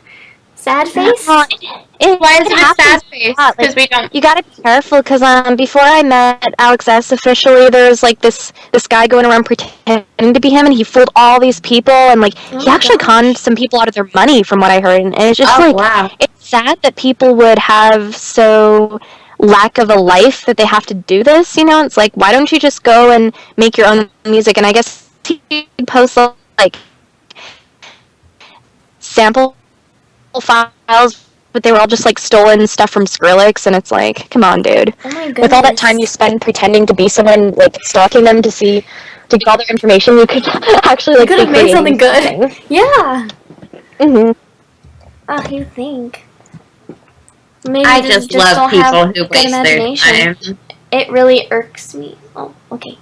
Sad face. Why is it a sad face? lot, Because we don't. You gotta be careful, because before I met Alex S. officially, there was like this guy going around pretending to be him, and he fooled all these people, and like Oh he my actually gosh. conned some people out of their money, from what I heard, and it's just Oh, like wow. it's sad that people would have so lack of a life that they have to do this, you know? It's like, why don't you just go and make your own music? And I guess he posts, like, sample files, but they were all just, like, stolen stuff from Skrillex, and it's like, come on, dude. Oh my goodness. With all that time you spend pretending to be someone, like, stalking them to get all their information, you could actually, like, could have made something good. Something. Yeah. Mm-hmm. Oh, you think? Maybe I just love don't people have who good waste their imagination. time. It really irks me. Oh, okay.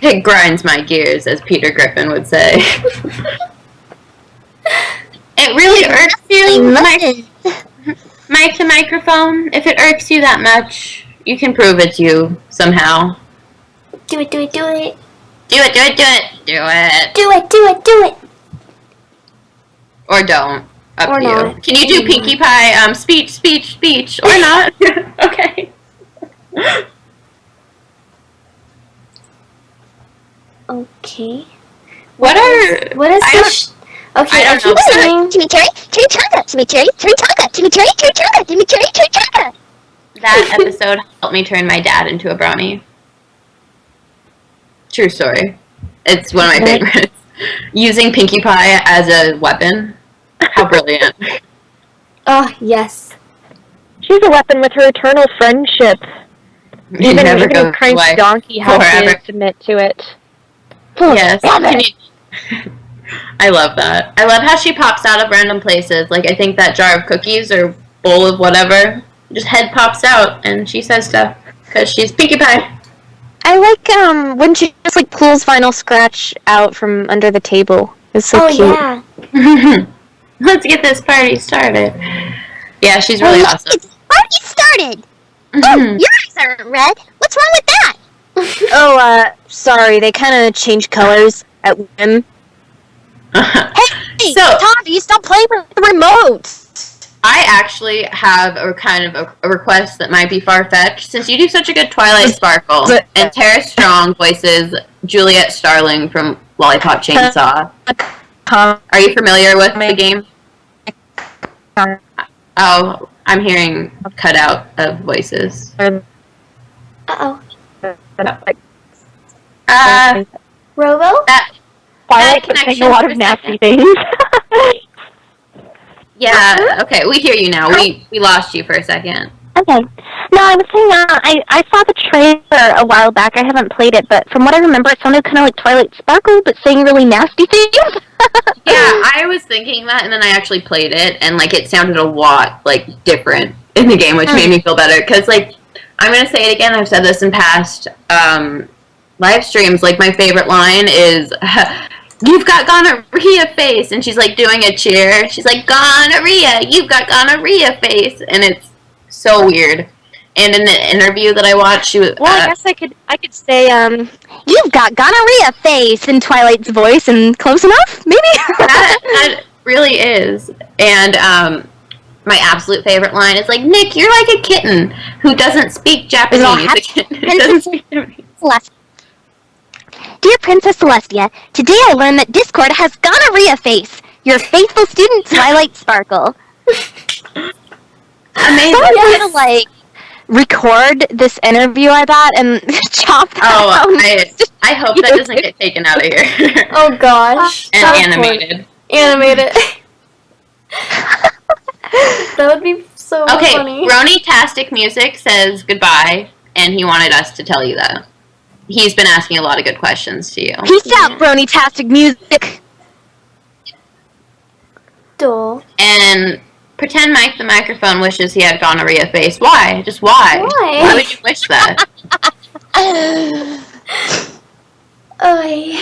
It grinds my gears, as Peter Griffin would say. It really irks you, mic to microphone. If it irks you that much, you can prove it to you somehow. Do it, do it, do it. Do it, do it, do it, do it. Do it, do it, do it. Or don't. Up Or to you. not. Can you do Pinkie Pie, speech, or not? Okay. Okay. What is the okay, I don't know. Chimichurri, chimichanga, chimichurri, chimichanga, chimichurri, chimichanga, chimichurri, chimichanga. That episode helped me turn my dad into a brownie. True story. It's one of my favorites. Using Pinkie Pie as a weapon. How brilliant. Oh, yes. She's a weapon with her eternal friendship. Even Crank's donkey has to submit to it. Yes. I love that. I love how she pops out of random places. Like, I think that jar of cookies or bowl of whatever, just head pops out and she says stuff. Because she's Pinkie Pie. I like when she just like pulls Vinyl Scratch out from under the table. It's so cute. Yeah. Let's get this party started. Yeah, she's really awesome. It's party started. Oh, your eyes aren't red. What's wrong with that? Sorry, they kind of change colors at whim. Hey, So- Tom, do you stop playing with the remote? I actually have a request that might be far-fetched. Since you do such a good Twilight Sparkle, and Tara Strong voices Juliet Starling from Lollipop Chainsaw. Are you familiar with the game? Oh, I'm hearing cut out of voices. Uh-oh. Robo? That Twilight can say a lot of nasty things. Yeah, okay, we hear you now. We lost you for a second. Okay. No, I was saying, I saw the trailer a while back. I haven't played it, but from what I remember, it sounded kind of like Twilight Sparkle, but saying really nasty things. Yeah, I was thinking that, and then I actually played it, and, like, it sounded a lot, like, different in the game, which made me feel better. Because, like, I'm going to say it again, I've said this in past live streams, like, my favorite line is, "You've got gonorrhea face," and she's, like, doing a cheer. She's like, "Gonorrhea, you've got gonorrhea face," and it's so weird. And in the interview that I watched, she was... Well, I guess I could say, "You've got gonorrhea face" in Twilight's voice, and close enough, maybe? that really is. And my absolute favorite line is like, "Nick, you're like a kitten who doesn't speak Japanese." A kitten who doesn't speak Japanese. Celeste. Dear Princess Celestia, today I learned that Discord has gonorrhea face. Your faithful student, Twilight Sparkle. Amazing. Someone's gonna, like, record this interview, I bet, and chop that out. I hope that doesn't get taken out of here. Oh gosh. And That was animated. Animated. That would be so Okay, funny. Brony-tastic Music says goodbye, and he wanted us to tell you that. He's been asking a lot of good questions to you. Peace out, Brony-tastic Music. Dull. And pretend Mike the microphone wishes he had gonorrhea face. Why? Just why? Why? Why would you wish that? Oy.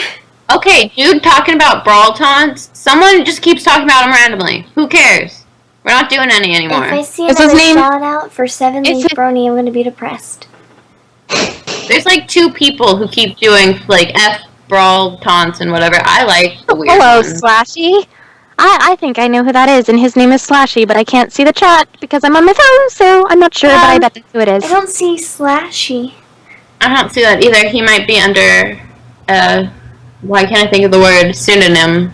Okay, dude talking about brawl taunts. Someone just keeps talking about him randomly. Who cares? We're not doing any anymore. If I see Is his another name- shout out for 7 Is Leaf it- Brony, I'm gonna be depressed. There's like 2 people who keep doing like F brawl taunts and whatever. I like the weird Hello, ones. Slashy. I think I know who that is, and his name is Slashy, but I can't see the chat because I'm on my phone, so I'm not sure, but I bet that's who it is. I don't see Slashy. I don't see that either. He might be under, why can't I think of the word? Pseudonym.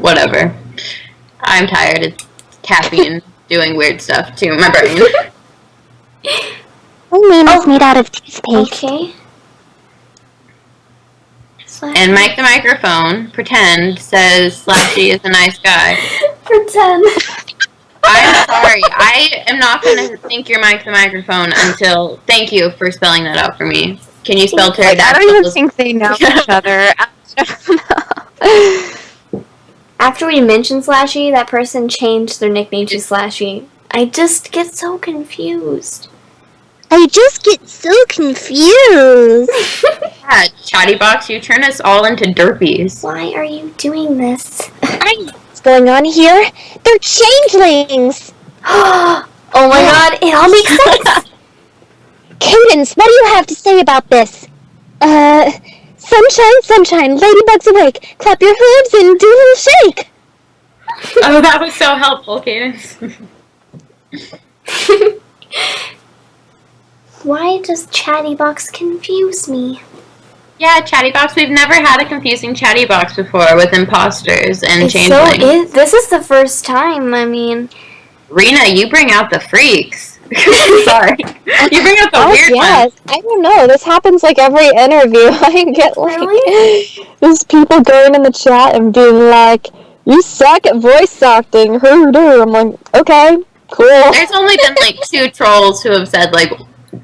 Whatever. I'm tired. It's caffeine doing weird stuff to my brain. My name is made out of toothpaste. Okay. And Mike the Microphone, pretend, says Slashy is a nice guy. Pretend. I'm sorry. I am not going to think you're Mike the Microphone until... Thank you for spelling that out for me. Can you spell pterodactyl? I don't even think they know each other. After we mentioned Slashy, that person changed their nickname to Slashy. I just get so confused. I just get so confused. Yeah, Chattybox, you turn us all into derpies. Why are you doing this? What's going on here? They're changelings. Oh my god, it all makes sense. Cadence, what do you have to say about this? Sunshine, sunshine, ladybug's awake. Clap your hooves and do a little shake. Oh, that was so helpful, Cadence. Why does Chattybox confuse me? Yeah, Chattybox, we've never had a confusing Chattybox before with imposters and changelings. This is the first time, I mean... Rena, you bring out the freaks. Sorry. You bring out the weird ones. I don't know. This happens like every interview. I get like there's people going in the chat and being like, "You suck at voice acting." I'm like, okay, cool. There's only been like 2 trolls who have said like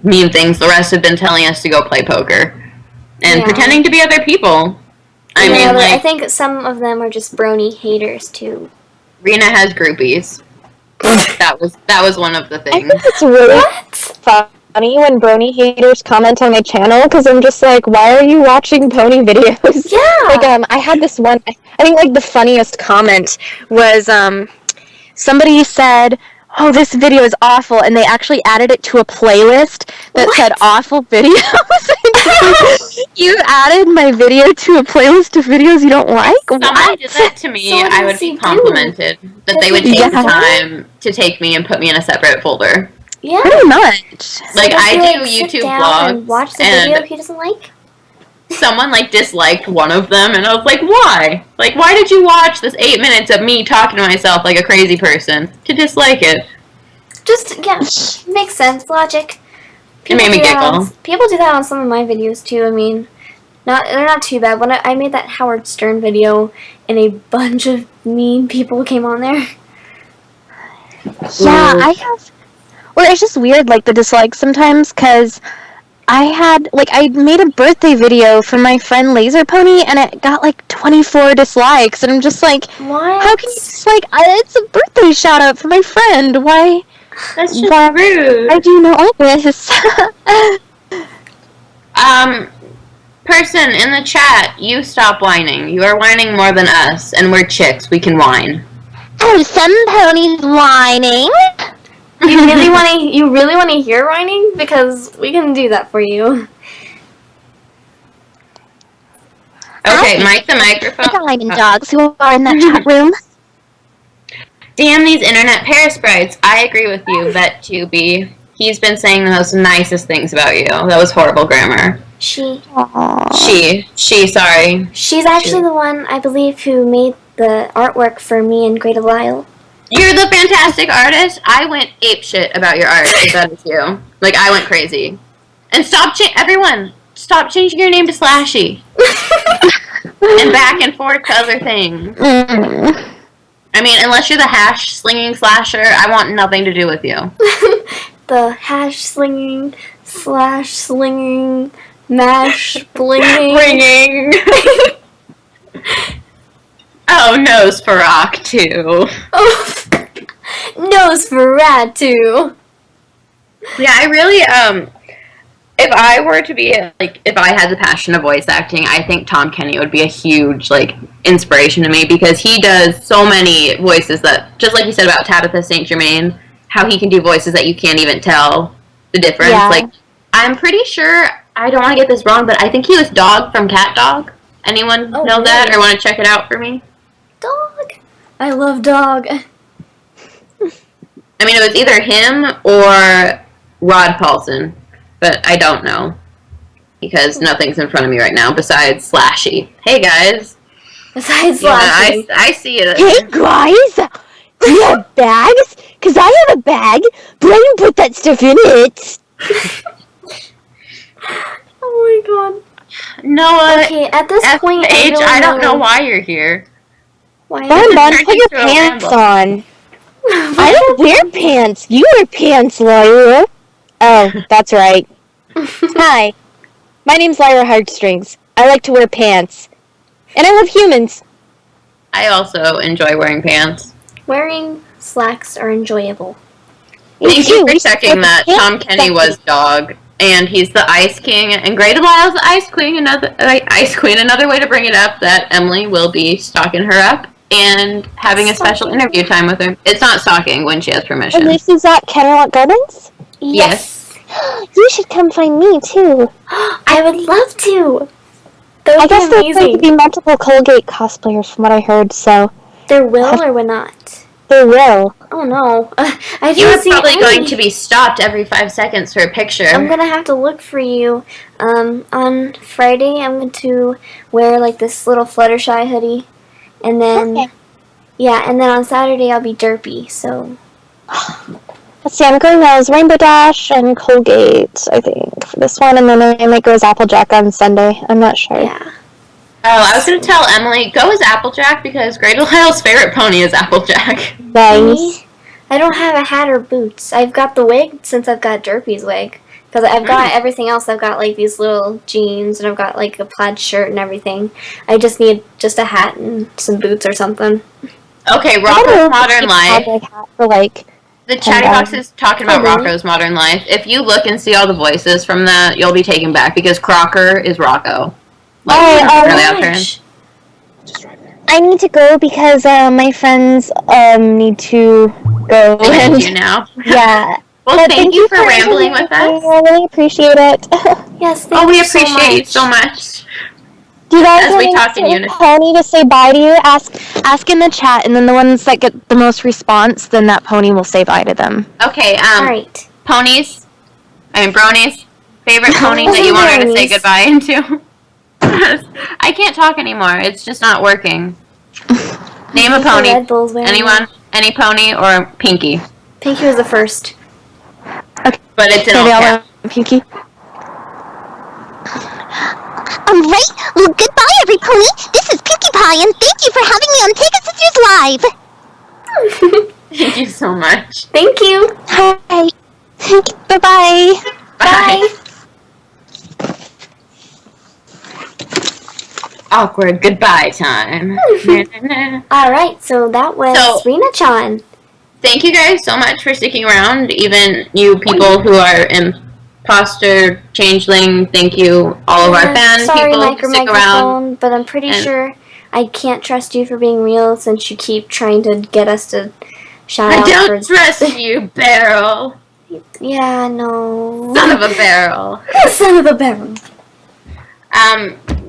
mean things. The rest have been telling us to go play poker and pretending to be other people. I mean, like, I think some of them are just Brony haters too. Rena has groupies. That was one of the I things. think it's really funny when Brony haters comment on my channel because I'm just like, why are you watching pony videos? Yeah. Like I had this one. I think like the funniest comment was somebody said, "Oh, this video is awful," and they actually added it to a playlist that said awful videos. You added my video to a playlist of videos you don't like? Someone did that to me, So I would be complimented that they would take the time to take me and put me in a separate folder. Yeah. Pretty much. Like, Does I he, do sit YouTube down vlogs, and watch the and video he doesn't like? someone, like, disliked one of them, and I was like, why? Like, why did you watch this 8 minutes of me talking to myself like a crazy person to dislike it? Just, yeah, makes sense, logic. It made me giggle. People do that on some of my videos, too, I mean, they're not too bad. When I made that Howard Stern video, and a bunch of mean people came on there. Yeah, I have... Well, it's just weird, like, the dislikes sometimes, because I made a birthday video for my friend Laser Pony, and it got, like, 24 dislikes, and I'm just like, What? how can you dislike... it's a birthday shout-out for my friend, why... That's just rude. Why do you know all this? Person in the chat, you stop whining. You are whining more than us, and we're chicks. We can whine. Oh, some ponies whining. You really want to hear whining? Because we can do that for you. Okay, Mike the Microphone. The diamond dogs who are in that chat room. Damn these internet parasprites. I agree with you, VetTuby. He's been saying the most nicest things about you. That was horrible grammar. She, sorry. She's actually the one, I believe, who made the artwork for me and Great Lyle. You're the fantastic artist. I went apeshit about your art, if that is you. Like, I went crazy. And everyone, stop changing your name to Slashy. And back and forth to other things. I mean, unless you're the hash-slinging slasher, I want nothing to do with you. The hash-slinging, slash-slinging, mash-blinging. Oh, Nosferatu, too. Oh, Nosferatu. Yeah, I really, if I were to be, like, if I had the passion of voice acting, I think Tom Kenny would be a huge, like, inspiration to me, because he does so many voices that, just like you said about Tabitha St. Germain, how he can do voices that you can't even tell the difference. Yeah. Like, I'm pretty sure, I don't want to get this wrong, but I think he was Dog from Cat Dog. Anyone know that, or want to check it out for me? Dog. I love Dog. I mean, it was either him or Rod Paulson, but I don't know, because nothing's in front of me right now besides Slashy. Hey, guys. Besides Yeah, Slashy. I see it. Hey, guys! You have bags? Because I have a bag, but I didn't put that stuff in it. Oh my god. Noah, Okay, at this point, Age, really I don't know why you're here. Why? Bonbon, turned put your into a pants ramble. on. I don't wear pants. You wear pants, Lyra. Oh, that's right. Hi. My name's Lyra Heartstrings. I like to wear pants. And I love humans. I also enjoy wearing pants. Wearing slacks are enjoyable. Thank you for checking that. Tom Kenny was dog, and he's the Ice King, and Grey Delisle's the Ice Queen. Another way to bring it up that Emily will be stalking her up and having a special interview time with her. It's not stalking when she has permission. And this is at Kennerlock Gardens? Yes. You should come find me, too. I would love to. That would I guess be there's going to amazing. be multiple Colgate cosplayers from what I heard, so There will or will not. they will. Oh no. I You are didn't see probably any. going to be stopped every 5 seconds for a picture. I'm gonna have to look for you. On Friday, I'm going to wear like this little Fluttershy hoodie, and then Okay. yeah, and then on Saturday I'll be derpy. So Let's see, I'm going as Rainbow Dash and Colgate, I think, for this one, and then I might go as Applejack on Sunday. I'm not sure. yeah. Oh, I was going to tell Emily, go as Applejack because Grey Delisle's favorite pony is Applejack. Nice. I don't have a hat or boots. I've got the wig since I've got Derpy's wig. Because I've got everything else. I've got like these little jeans and I've got like a plaid shirt and everything. I just need just a hat and some boots or something. Okay, Rocco's Modern Life. Hat for like The chatty box is talking about Rocco's Modern Life. If you look and see all the voices from that, you'll be taken back because Crocker is Rocco. Like, really out there. I need to go because my friends need to go. Thank you now. Yeah. Well, But thank you for interviewing rambling with me. us. I really appreciate it. Yes, thank Oh, we you so appreciate you much. so much. Do you guys As we want talk in unison. pony to say bye to you? Ask in the chat, and then the ones that get the most response, then that pony will say bye to them. Okay, Alright. Brony's favorite pony that you want her to say Brony's. goodbye into. I can't talk anymore. It's just not working. Name a The pony. Red Bull's wearing Anyone? Any pony or Pinky? it. Pinky was the first. But it's in all Maybe I'll caps. let Pinky. Right? Well, goodbye, every pony. This is Pinkie Pie, and thank you for having me on Pegasisters Live. Thank you so much. Thank you. Hi. Bye-bye. Bye. Awkward goodbye time. Alright, so that was So- Rina-Chan. Thank you guys so much for sticking around, even you people who are imposter, changeling. Thank you, all of our fan Sorry, people who stick around. microphone, but I'm pretty And- sure I can't trust you for being real since you keep trying to get us to shout I out don't for... trust you, Barrel. Yeah, no. Son of a barrel. Son of a barrel.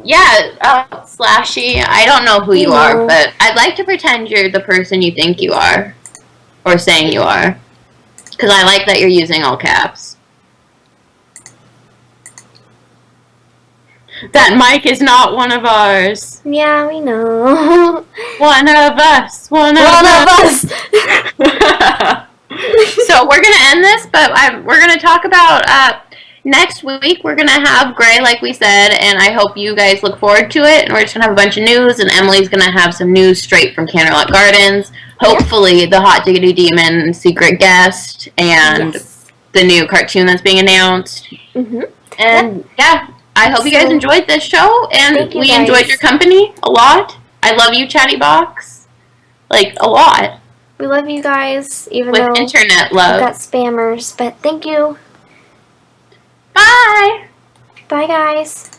Yeah, Slashy, I don't know who you No. are, but I'd like to pretend you're the person you think you are. Or saying you are. Because I like that you're using all caps. That mic is not one of ours. Yeah, we know. One of us. One of us. So we're going to end this, but we're going to talk about next week. We're going to have Gray, like we said, and I hope you guys look forward to it. And we're just going to have a bunch of news, and Emily's going to have some news straight from Canterlot Gardens. Hopefully the Hot Diggity Demon secret guest and the new cartoon that's being announced. Mm-hmm. And yeah, I hope you guys enjoyed this show, and Thank you, we guys. enjoyed your company a lot. I love you, Chatty Box. Like, a lot. We love you guys, even With though internet we've love. got spammers. But thank you. Bye! Bye, guys.